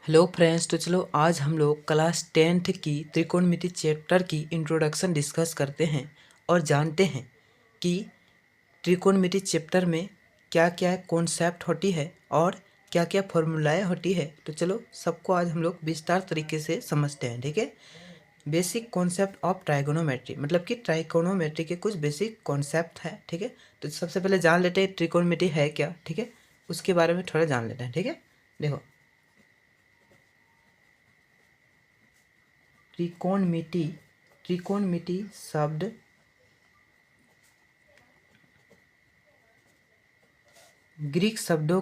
Hello friends, तो चलो आज हम लोग क्लास 10th की त्रिकोणमिति चैप्टर की इंट्रोडक्शन डिस्कस करते हैं और जानते हैं कि त्रिकोणमिति चैप्टर में क्या क्या कॉन्सेप्ट होती है और क्या क्या फॉर्मूलाएँ होती है। तो चलो सबको आज हम लोग विस्तार तरीके से समझते हैं। ठीक है, बेसिक कॉन्सेप्ट ऑफ ट्राइगोनोमेट्री, मतलब कि ट्राइगोनोमेट्री के कुछ बेसिक कॉन्सेप्ट है। ठीक है, तो सबसे पहले जान लेते हैं त्रिकोणमिति है क्या। ठीक है, उसके बारे में थोड़ा जान लेते हैं। ठीक है, देखो त्रिकोणमिति त्रिकोणमिति शब्द ग्रीक शब्दों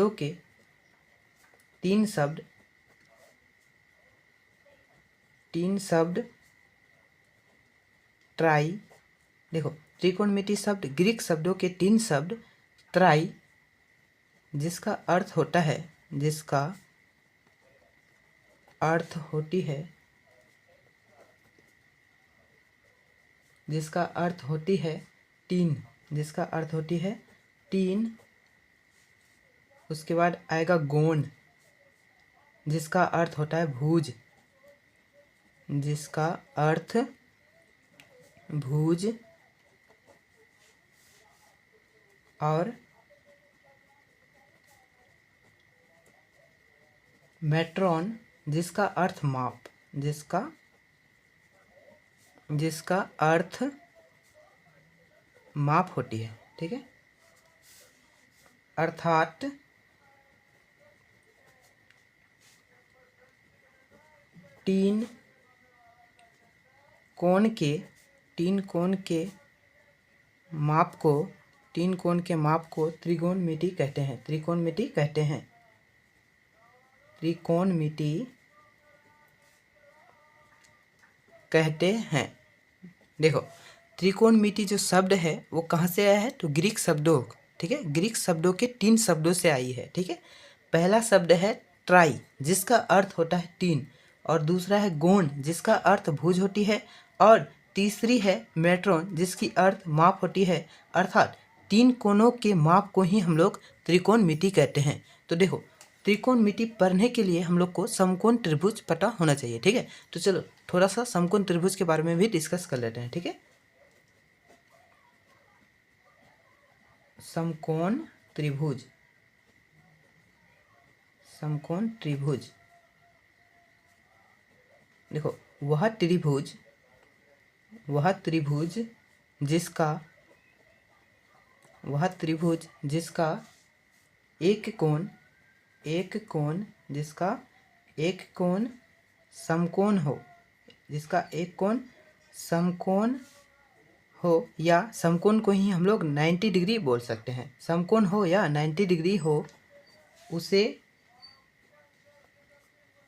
के तीन शब्द ट्राई। देखो, त्रिकोणमिति शब्द ग्रीक शब्दों के तीन शब्द ट्राई, जिसका अर्थ होता है तीन। उसके बाद आएगा गोन, जिसका अर्थ होता है भुज, और मेट्रॉन, जिसका अर्थ माप, जिसका अर्थ माप होती है। ठीक है, अर्थात तीन कोण के माप को त्रिकोणमिति कहते हैं। देखो, त्रिकोणमिति जो शब्द है वो कहाँ से आया है, तो ग्रीक शब्दों, ठीक है, ग्रीक शब्दों के तीन शब्दों से आई है। ठीक है, पहला शब्द है ट्राई, जिसका अर्थ होता है तीन, और दूसरा है गोन, जिसका अर्थ भुज होती है, और तीसरी है मेट्रोन, जिसकी अर्थ माप होती है। अर्थात तीन कोणों के माप को ही हम लोग त्रिकोणमिति कहते हैं। तो देखो, त्रिकोणमिति पढ़ने के लिए हम लोग को समकोण त्रिभुज पता होना चाहिए। ठीक है, तो चलो थोड़ा सा समकोण त्रिभुज के बारे में भी डिस्कस कर लेते हैं। ठीक है, समकोण त्रिभुज, देखो वह त्रिभुज जिसका एक कोण समकोण हो, या समकोण को ही हम लोग 90 डिग्री बोल सकते हैं। समकोण हो या 90 डिग्री हो, उसे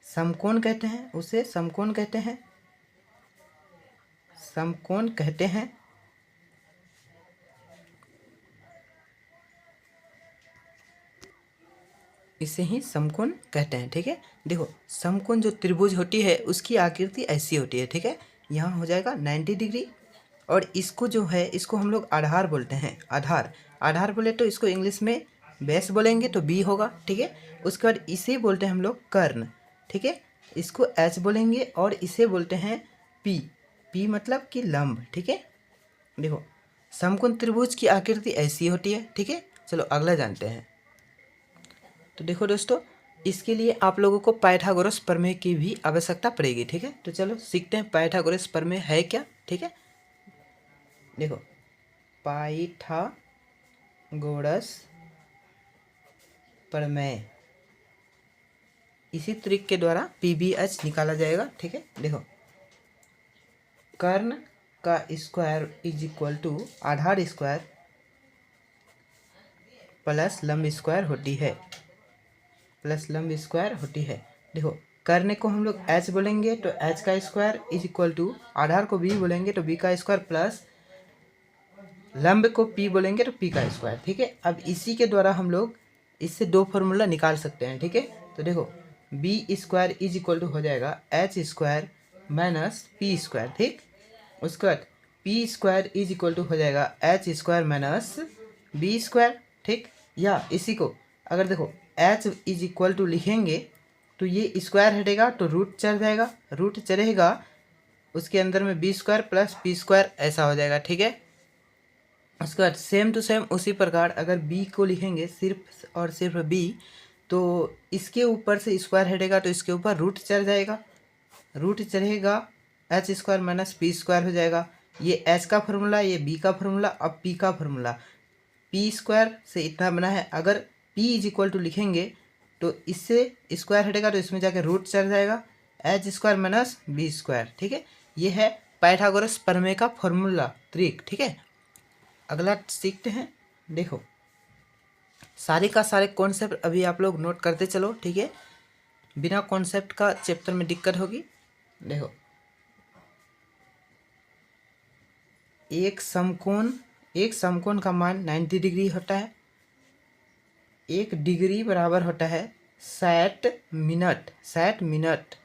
समकोण कहते हैं। इसे ही समकोण कहते हैं। ठीक है, देखो समकोण जो त्रिभुज होती है उसकी आकृति ऐसी होती है। ठीक है, यहाँ हो जाएगा 90 डिग्री, और इसको जो है इसको हम लोग आधार बोलते हैं। आधार बोले तो इसको इंग्लिश में बेस बोलेंगे तो बी होगा। ठीक है, उसके बाद इसे बोलते हैं हम लोग कर्ण। ठीक है, इसको एच बोलेंगे, और इसे बोलते हैं पी मतलब कि लंब। ठीक है, देखो समकोण त्रिभुज की आकृति ऐसी होती है। ठीक है, चलो अगला जानते हैं। तो देखो दोस्तों, इसके लिए आप लोगों को पाइथागोरस प्रमेय की भी आवश्यकता पड़ेगी। ठीक है, तो चलो सीखते हैं पाइथागोरस प्रमेय है क्या। ठीक है, देखो पाइथागोरस प्रमेय, इसी ट्रिक के द्वारा PBH निकाला जाएगा। ठीक है, देखो कर्ण का स्क्वायर इज इक्वल टू आधार स्क्वायर प्लस लंब स्क्वायर होती है। देखो कर्ण को हम लोग h बोलेंगे तो h का स्क्वायर इज इक्वल टू, आधार को b बोलेंगे तो b का स्क्वायर, प्लस लंब को p बोलेंगे तो p का स्क्वायर। ठीक है, अब इसी के द्वारा हम लोग इससे दो फॉर्मूला निकाल सकते हैं। ठीक है, तो देखो b square is equal to हो जाएगा h square minus p square. ठीक, उसके बाद p square is equal to हो जाएगा h square minus b square. ठीक, या इसी को अगर देखो h इज इक्वल टू लिखेंगे तो ये स्क्वायर हटेगा तो रूट चढ़ जाएगा, रूट चढ़ेगा उसके अंदर में B square plus P square ऐसा हो जाएगा, ठीक है। उसके बाद सेम टू सेम उसी प्रकार अगर b को लिखेंगे सिर्फ और सिर्फ b, तो इसके ऊपर से स्क्वायर हटेगा तो इसके ऊपर रूट चढ़ जाएगा, रूट चढ़ेगा H square minus P square हो जाएगा। ये एच का फार्मूला, ये बी का फार्मूला, अब पी का फार्मूला। पी स्क्वायर से इतना बना है, अगर पी इज इक्वल टू लिखेंगे तो इससे स्क्वायर हटेगा तो इसमें जाके रूट चढ़ जाएगा, H square minus B square, ठीक है। ये है पाइथागोरस प्रमेय का फॉर्मूला ट्रिक, ठीक है। अगला सीखते हैं। देखो सारे का सारे कॉन्सेप्ट अभी आप लोग नोट करते चलो, ठीक है, बिना कॉन्सेप्ट का चैप्टर में दिक्कत होगी। देखो एक समकोण का मान 90 डिग्री होता है, 1 डिग्री बराबर होता है 60 मिनट, 60 मिनट,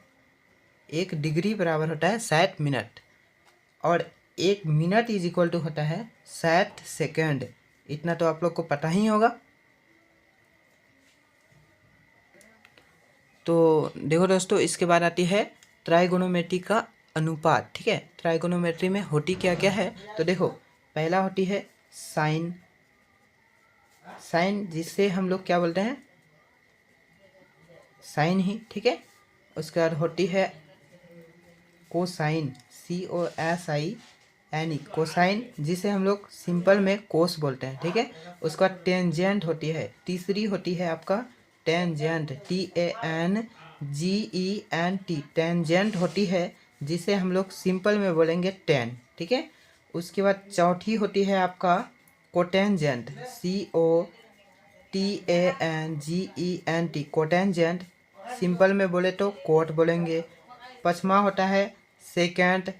1 डिग्री बराबर होता है 60 मिनट, और 1 मिनट इज इक्वल टू होता है 60 सेकेंड। इतना तो आप लोग को पता ही होगा। तो देखो दोस्तों, इसके बाद आती है ट्राइगोनोमेट्री का अनुपात, ठीक है। ट्राइगोनोमेट्री में होती क्या क्या है, तो देखो पहला होती है साइन, साइन जिससे हम लोग क्या बोलते हैं, साइन ही, ठीक है। उसके बाद होती है कोसाइन, COSIN, कोसाइन जिसे हम लोग सिंपल में कोस बोलते हैं, ठीक है। उसके बाद टेंजेंट होती है, तीसरी होती है आपका टेंजेंट, TANGENT, टेंजेंट होती है जिसे हम लोग सिंपल में बोलेंगे टेन, ठीक है। उसके बाद चौथी होती है आपका कोटेंजेंट, COTANGENT, कोटेंजेंट, सिंपल में बोले तो कोट बोलेंगे। पाँचवा होता है सेकेंड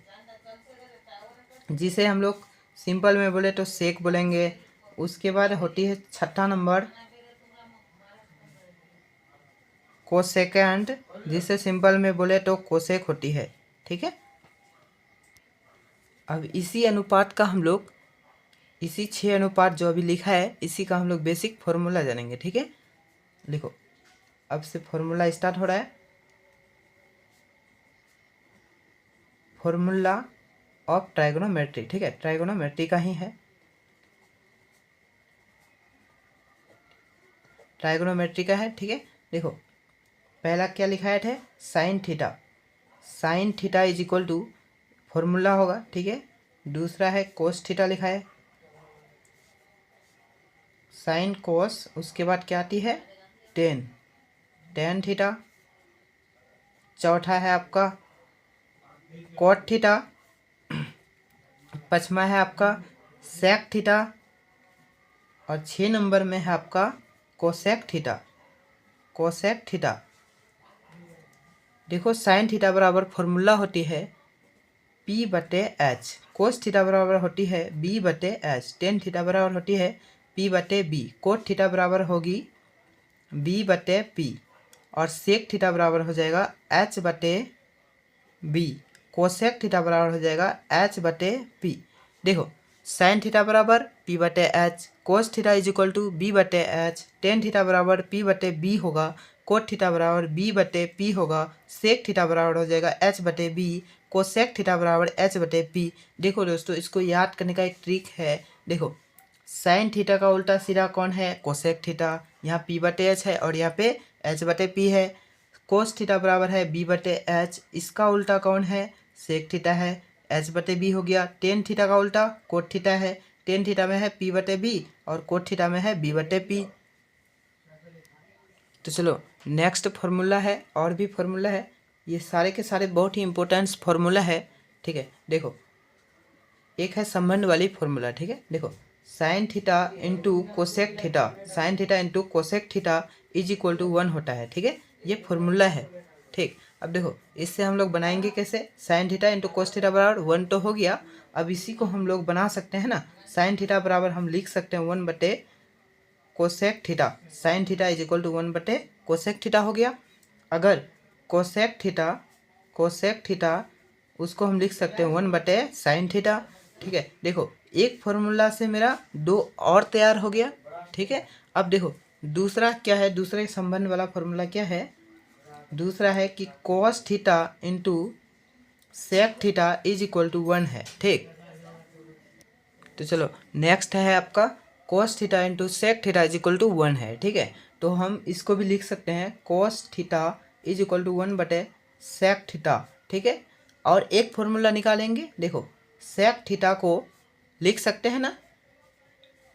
जिसे हम लोग सिंपल में बोले तो सेक बोलेंगे। उसके बाद होती है छठा नंबर कोसेकेंड, जिसे सिंपल में बोले तो कोसेक होती है, ठीक है। अब इसी अनुपात का हम लोग, इसी 6 अनुपात जो अभी लिखा है इसी का हम लोग बेसिक फॉर्मूला जानेंगे, ठीक है। देखो अब से फॉर्मूला स्टार्ट हो रहा है, फॉर्मूला ऑफ ट्राइगोनोमेट्री, ठीक है, ट्राइगोनोमेट्री का ही है। ट्राइगोनोमेट्री का है, ठीक है। देखो पहला क्या लिखा है, sine theta, sine theta is equal to formula होगा, ठीक है। दूसरा है कोस थीटा लिखा है, साइन कोस, उसके बाद क्या आती है टेन, टेन थीटा। चौथा है आपका कॉट थीटा, पाँचवा है आपका सेक थीटा, और 6 नंबर में है आपका कोसेक थीटा, कोसेक थीटा। देखो साइन थीटा बराबर फॉर्मूला होती है P/H, कोस थीटा बराबर होती है B/H, टेन थीटा बराबर होती है P/B, कोट थीटा बराबर होगी B/P, और सेक थीटा बराबर हो जाएगा H/B, कोसेक थीटा बराबर हो जाएगा H/P। देखो साइन थीटा बराबर P/H, cos theta is equal to B/H, tan theta बराबर P/B होगा, कोट थीटा बराबर B/P होगा, सेक थीटा बराबर हो जाएगा H/B, कोसेक थीटा बराबर H/P। देखो दोस्तों इसको याद करने का एक ट्रिक है। देखो साइन थीटा का उल्टा सीधा कौन है, कोसेक थीटा, यहाँ P/H है और यहाँ पे H/P है। कोस थीटा बराबर है B/H, इसका उल्टा कौन है, सेक थीटा है, H/B हो गया। टेन थीटा का उल्टा कोट थीटा है, टेन थीटा में है P/B और कोट थीटा में है B/P। तो चलो नेक्स्ट फार्मूला है, और भी फार्मूला है, ये सारे के सारे बहुत ही इंपॉर्टेंट फार्मूला है, ठीक है। देखो एक है संबंध वाली फार्मूला, ठीक है। देखो sine theta into cosec theta, sine theta into cosec theta is equal to 1 होता है, ठीक है। ये फार्मूला है, ठीक। अब देखो इससे हम लोग बनाएंगे कैसे, sign theta into cos theta बराबर 1 तो हो गया। अब इसी को हम लोग बना सकते हैं ना, साइन थीटा बराबर हम लिख सकते हैं 1/, cosec theta, sine theta is equal to 1/, cosec theta हो गया। अगर कोसेक थीटा, कोसेक थीटा उसको हम लिख सकते हैं 1/, साइन थीटा, ठीक है। देखो एक फार्मूला से मेरा 2 और तैयार हो गया, ठीक है। अब देखो दूसरा क्या है, दूसरे संबंध वाला फॉर्मूला क्या है, दूसरा है कि cos theta into sec theta is equal to 1 है। ठीक, तो चलो नेक्स्ट है आपका cos theta into sec theta is equal to 1 है। ठीक है, तो हम इसको भी लिख सकते हैं cos theta is equal to 1 बटे sec थीटा। ठीक है, और एक फॉर्मूला निकालेंगे। देखो sec थीटा को लिख सकते हैं ना,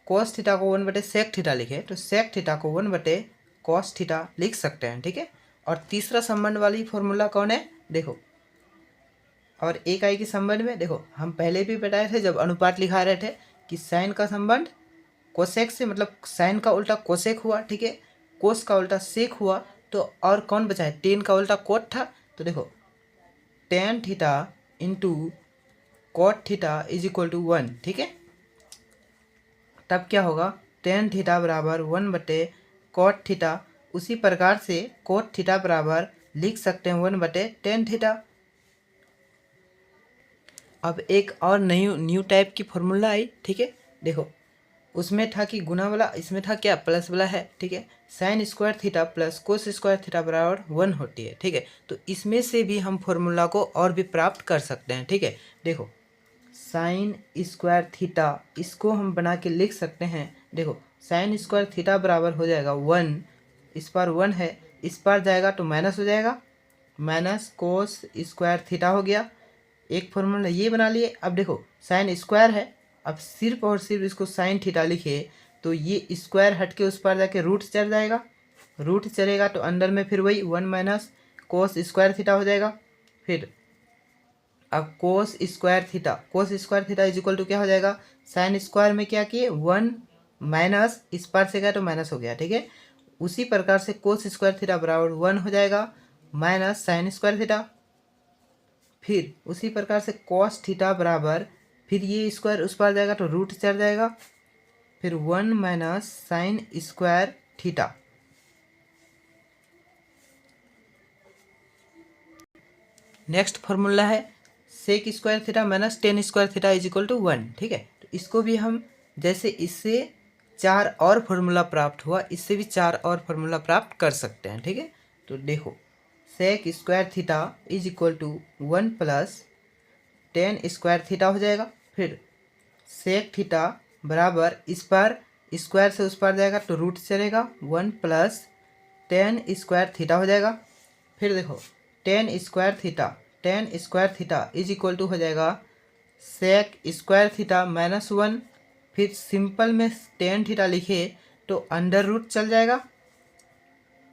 cos थीटा को 1 बटे sec थीटा लिखे तो sec थीटा को 1 बटे cos थीटा लिख सकते हैं। ठीक है, और तीसरा संबंध वाली फॉर्मूला कौन है, देखो, और एक आई के संबंध में देखो हम पहले भी बताए थे जब अनुपात लिखा रहे थे कि साइन का संबंध कोसेक से, मतलब साइन का उल्टा कोसेक हुआ। ठीक है, कोस का उल्टा सेक हुआ, तो और कौन बचा है, टेन का उल्टा कोट था। तो देखो tan theta into cot theta is equal to 1। ठीक है, तब क्या होगा, टेन थीटा बराबर 1 बटे कोट थीटा। उसी प्रकार से कोट थीटा बराबर लिख सकते हैं 1 बटे टेन थीटा। अब एक और न्यू टाइप की फॉर्मूला आई। ठीक है, देखो उसमें था कि गुना वाला, इसमें था क्या, प्लस वाला है। ठीक है, sign square theta plus cos square theta बराबर 1 होती है। ठीक है, तो इसमें से भी हम फॉर्मूला को और भी प्राप्त कर सकते हैं। ठीक है, देखो साइन स्क्वायर थीटा, इसको हम बना के लिख सकते हैं। देखो साइन स्क्वायर थीटा बराबर हो जाएगा 1, इस पर 1 है, इस पर जाएगा तो माइनस हो जाएगा, माइनस कोस स्क्वायर थीटा हो गया। एक फॉर्मूला ये बना लिए। अब देखो साइन स्क्वायर है, अब सिर्फ और सिर्फ इसको साइन थीटा लिखे तो ये स्क्वायर हट के उस पर जाके रूट चल जाएगा, रूट चलेगा तो अंदर में फिर वही 1 माइनस कोस स्क्वायर थीटा हो जाएगा। फिर अब cos square theta is equal to क्या हो जाएगा, साइन स्क्वायर में क्या किए 1 माइनस इस पर से गया तो माइनस हो गया। ठीक है, उसी प्रकार से कोस स्क्वायर थीटा बराबर 1 हो जाएगा माइनस साइन स्क्वायर थीटा। फिर उसी प्रकार से कॉस थीटा बराबर, फिर ये स्क्वायर उस पर जाएगा तो रूट चढ़ जाएगा, फिर 1 minus sine square theta. Next formula है sec square theta minus tan square theta is equal to 1। ठीक है, तो इसको भी हम जैसे इससे 4 और फार्मूला प्राप्त हुआ, इससे भी 4 और फार्मूला प्राप्त कर सकते हैं। ठीक है, तो देखो sec square theta is equal to 1 plus tan square theta हो जाएगा। फिर सेक थीटा बराबर इस पर स्क्वायर से उस पर जाएगा तो रूट चलेगा, 1 प्लस टेन स्क्वायर थीटा हो जाएगा। फिर देखो tan square theta is equal to हो जाएगा सेक स्क्वायर थीटा माइनस 1। फिर सिंपल में टेन थीटा लिखे तो अंडर रूट चल जाएगा,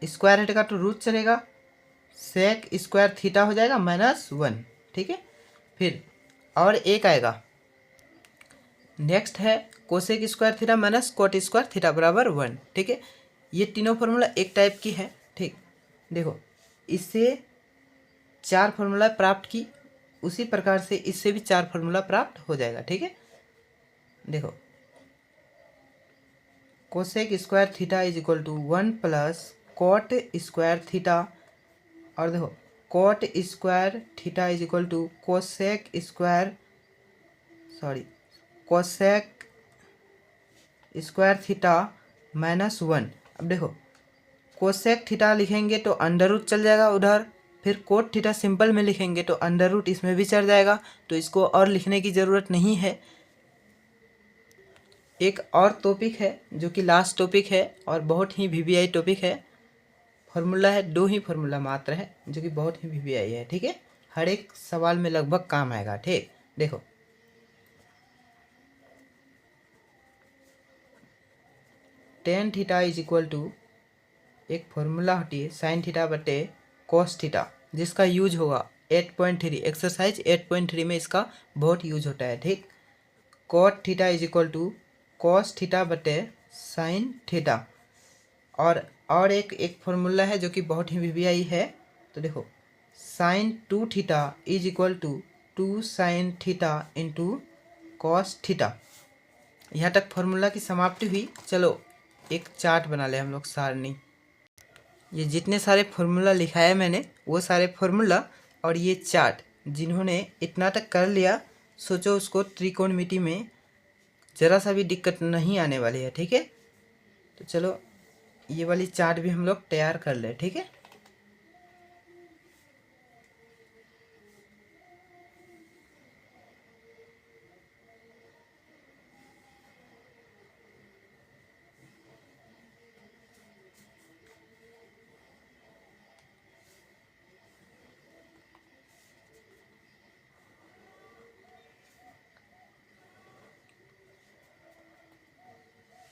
स्क्वायर हटेगा तो रूट चलेगा, सेक स्क्वायर थीटा हो जाएगा माइनस 1। ठीक है, फिर और एक आएगा, नेक्स्ट है cosec square theta minus cot square theta बराबर 1। ठीक है, ये तीनों फार्मूला एक टाइप की है। ठीक, देखो इससे 4 फार्मूला प्राप्त की, उसी प्रकार से इससे भी 4 फार्मूला प्राप्त हो जाएगा। ठीक है, देखो cosec square theta is equal to 1 plus cot square theta, और देखो cot square theta is equal to cosec square theta minus 1। अब देखो कोसेक थीटा लिखेंगे तो अंडर रूट चल जाएगा उधर, फिर कोट थीटा सिंपल में लिखेंगे तो अंडर रूट इसमें भी चढ़ जाएगा, तो इसको और लिखने की ज़रूरत नहीं है। एक और टॉपिक है जो कि लास्ट टॉपिक है और बहुत ही वीवीआई टॉपिक है, फार्मूला है, 2 ही फार्मूला मात्र है जो कि बहुत ही वीवीआई है। ठीक है, हर एक सवाल में लगभग काम आएगा। ठीक, देखो tan theta is equal to, एक फार्मूला होती है साइन थीटा बटे कोस थीटा, जिसका यूज होगा 8.3 एक्सरसाइज 8.3 में इसका बहुत यूज होता है। ठीक, cot theta is equal to cos theta बटे साइन थीटा, और एक फार्मूला है जो कि बहुत ही वीवीआई है। तो देखो sine 2 theta is equal to 2 sine theta into cos theta. यहाँ तक फार्मूला की समाप्ति हुई। चलो एक चार्ट बना ले हम लोग, सारणी। ये जितने सारे फार्मूला लिखा है मैंने वो सारे फार्मूला और ये चार्ट, जिन्होंने इतना तक कर लिया सोचो उसको त्रिकोणमिति में ज़रा सा भी दिक्कत नहीं आने वाली है। ठीक है, तो चलो ये वाली चार्ट भी हम लोग तैयार कर ले, ठीक है।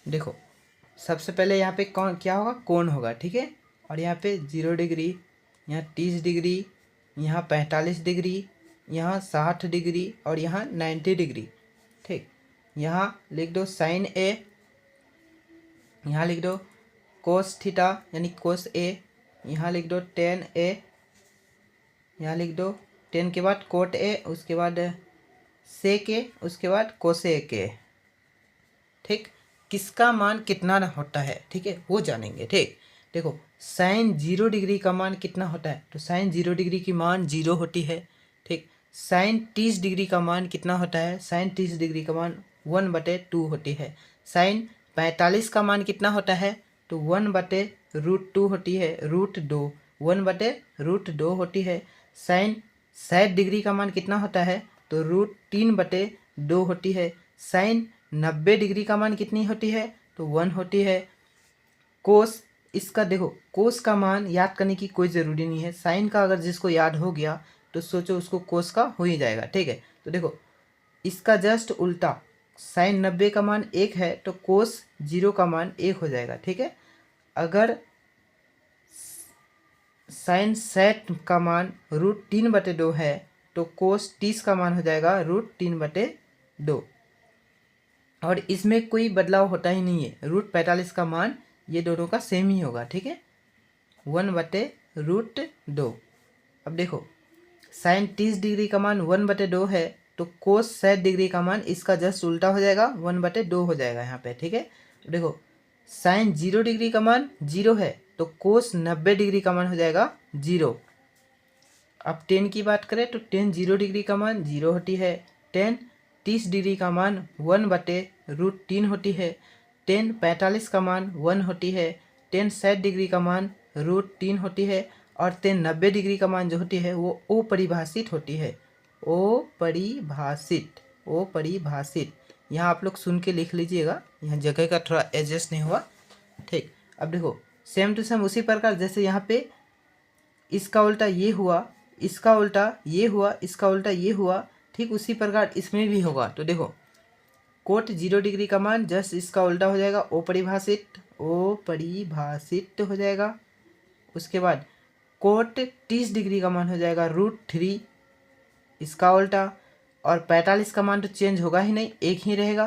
देखो सबसे पहले यहाँ पे कौन क्या होगा, कोण होगा, ठीक है। और यहाँ पे 0 डिग्री, यहाँ 30 डिग्री, यहाँ 45 डिग्री, यहाँ 60 डिग्री और यहाँ 90 डिग्री, ठीक। यहाँ लिख दो साइन ए, यहाँ लिख दो कोस थीटा यानी कोस ए, यहाँ लिख दो टेन ए, यहाँ लिख दो टेन के बाद कोट ए, उसके बाद सेक ए, उसके बाद कोसेक ए, ठीक। किसका मान कितना होता है, ठीक है, वो जानेंगे, ठीक। देखो साइन 0 डिग्री का मान कितना होता है, तो साइन 0 डिग्री की मान 0 होती है, ठीक। साइन 30 डिग्री का मान कितना होता है, साइन 30 डिग्री का मान 1/2 होती है। साइन 45 का मान कितना होता है, तो 1/√2 होती है, √2, 1/√2 होती है। साइन 60 डिग्री का मान कितना होता है, तो √3/2 होती है। साइन 90 डिग्री का मान कितनी होती है, तो 1 होती है। कोस, इसका देखो कोस का मान याद करने की कोई ज़रूरी नहीं है, साइन का अगर जिसको याद हो गया तो सोचो उसको कोस का हो ही जाएगा, ठीक है। तो देखो इसका जस्ट उल्टा, साइन 90 का मान 1 है तो कोस 0 का मान 1 हो जाएगा, ठीक है। अगर साइन 60 का मान √3/2 है तो कोस 30 का मान हो जाएगा √3/2। और इसमें कोई बदलाव होता ही नहीं है, √45 का मान ये दोनों का सेम ही होगा, ठीक है, 1/√2। अब देखो साइन 30 डिग्री का मान 1/2 है तो कोस 60 डिग्री का मान इसका जस्ट उल्टा हो जाएगा, 1/2 हो जाएगा यहाँ पे, ठीक है। अब देखो साइन 0 डिग्री का मान 0 है तो कोस 90 डिग्री का मान हो जाएगा 0। अब टेन की बात करें तो टेन 0 डिग्री का मान 0 होती है। टेन 30 डिग्री का मान 1/√3 होती है। टेन 45 का मान 1 होती है। टेन 60 डिग्री का मान √3 होती है। और टेन 90 डिग्री का मान जो होती है वो अपरिभाषित होती है, अपरिभाषित, अपरिभाषित। यहाँ आप लोग सुन के लिख लीजिएगा, यहाँ जगह का थोड़ा एडजस्ट नहीं हुआ, ठीक। अब देखो सेम टू सेम उसी प्रकार जैसे यहाँ पे इसका उल्टा ये हुआ, इसका उल्टा ये हुआ, इसका उल्टा ये हुआ, ठीक उसी प्रकार इसमें भी होगा। तो देखो कोट 0 डिग्री का मान जस्ट इसका उल्टा हो जाएगा, अपरिभाषित, अपरिभाषित हो जाएगा। उसके बाद कोट 30 डिग्री का मान हो जाएगा √3, इसका उल्टा। और 45 का मान तो चेंज होगा ही नहीं, एक ही रहेगा।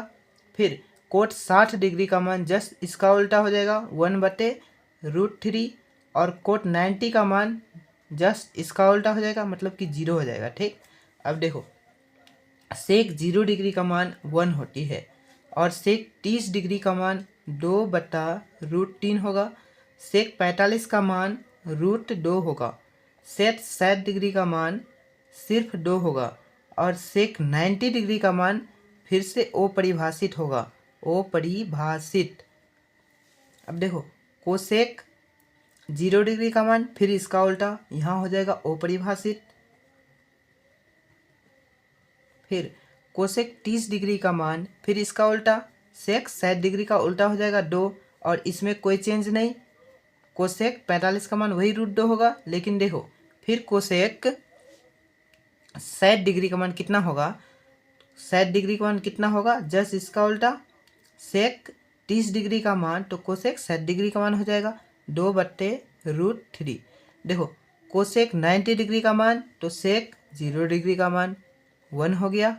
फिर कोट 60 डिग्री का मान जस्ट इसका उल्टा हो जाएगा, 1/√3। और कोट 90 का मान जस्ट इसका उल्टा हो जाएगा, मतलब कि 0 हो जाएगा, ठीक। अब देखो सेक 0 डिग्री का मान 1 होती है और सेक 30 डिग्री का मान 2/√3 होगा। सेक 45 का मान √2 होगा। सेक 60 डिग्री का मान सिर्फ 2 होगा। और सेक 90 डिग्री का मान फिर से अपरिभाषित होगा, अपरिभाषित। अब देखो कोसेक 0 डिग्री का मान फिर इसका उल्टा यहाँ हो जाएगा, अपरिभाषित। फिर कोसेक 30 डिग्री का मान फिर इसका उल्टा, सेक 60 डिग्री का उल्टा हो जाएगा 2, और इसमें कोई चेंज नहीं। कोसेक 45 का मान वही √2 होगा। लेकिन देखो फिर कोसेक 60 डिग्री का मान कितना होगा, 60 डिग्री का मान कितना होगा, जस्ट इसका उल्टा। सेक 30 डिग्री का मान तो कोसेक 60 डिग्री का मान हो जाएगा 2/√3। देखो कोसेक 90 डिग्री का मान तो सेक 0 डिग्री का मान 1 हो गया।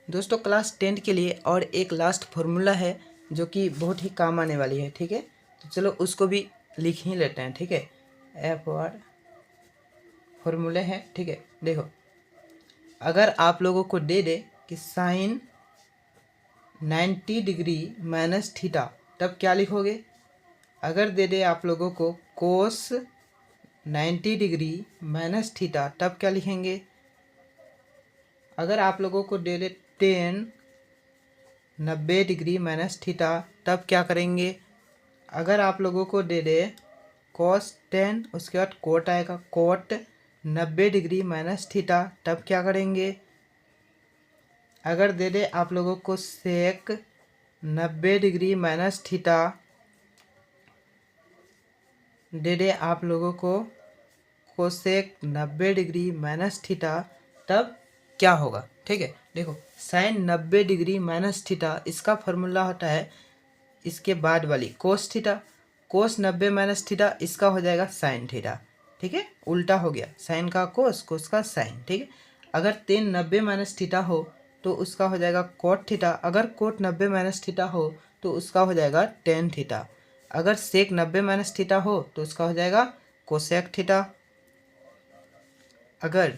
दोस्तों क्लास 10 के लिए और एक लास्ट फॉर्मूला है जो कि बहुत ही काम आने वाली है, ठीक है। तो चलो उसको भी लिख ही लेते हैं, ठीक है। एफ और फॉर्मूले हैं, ठीक है। देखो अगर आप लोगों को दे दे कि साइन 90 डिग्री माइनस थीटा, तब क्या लिखोगे। अगर दे दे आप लोगों को कोस 90 डिग्री माइनस थीटा, तब क्या लिखेंगे। अगर आप लोगों को दे दे टेन 90 डिग्री माइनस थीटा, तब क्या करेंगे, अगर आप लोगों को दे दे cos 10, उसके बाद कोट आएगा, कोट 90 डिग्री माइनस थीटा, तब क्या करेंगे, अगर दे दे आप लोगों को सेक 90 डिग्री माइनस थीटा, दे दे आप लोगों को कोसेक 90 डिग्री माइनस थीटा, तब क्या होगा। ठीक है, देखो साइन 90 डिग्री माइनस थीटा, इसका फॉर्मूला होता है इसके बाद वाली कोस थीटा, कोस 90 माइनस थीटा, इसका हो जाएगा साइन थीटा। ठीक है, उल्टा हो गया, साइन का कोस, कोस का साइन। ठीक है, अगर टेन 90 माइनस थीटा हो तो उसका हो जाएगा कोट थीटा, अगर कोट 90 माइनस थीटा हो तो उसका हो जाएगा टेन थीटा, अगर सेक 90 माइनस थीटा हो तो उसका हो जाएगा कोसेक थीटा, अगर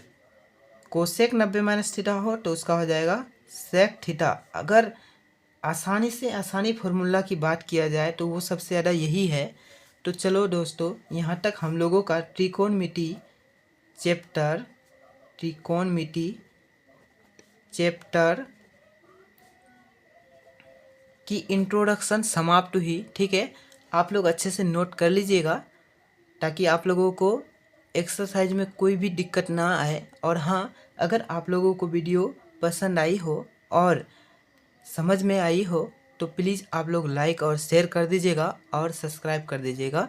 कोसेक 90 माइनस थीटा हो तो उसका हो जाएगा सेक थीटा। अगर आसानी से आसानी फार्मूला की बात किया जाए तो वो सबसे ज़्यादा यही है। तो चलो दोस्तों, यहाँ तक हम लोगों का त्रिकोणमिति चैप्टर की इंट्रोडक्शन समाप्त हुई। ठीक है, आप लोग अच्छे से नोट कर लीजिएगा ताकि आप लोगों को एक्सरसाइज में कोई भी दिक्कत ना आए। और हाँ, अगर आप लोगों को वीडियो पसंद आई हो और समझ में आई हो तो प्लीज़ आप लोग लाइक और शेयर कर दीजिएगा और सब्सक्राइब कर दीजिएगा।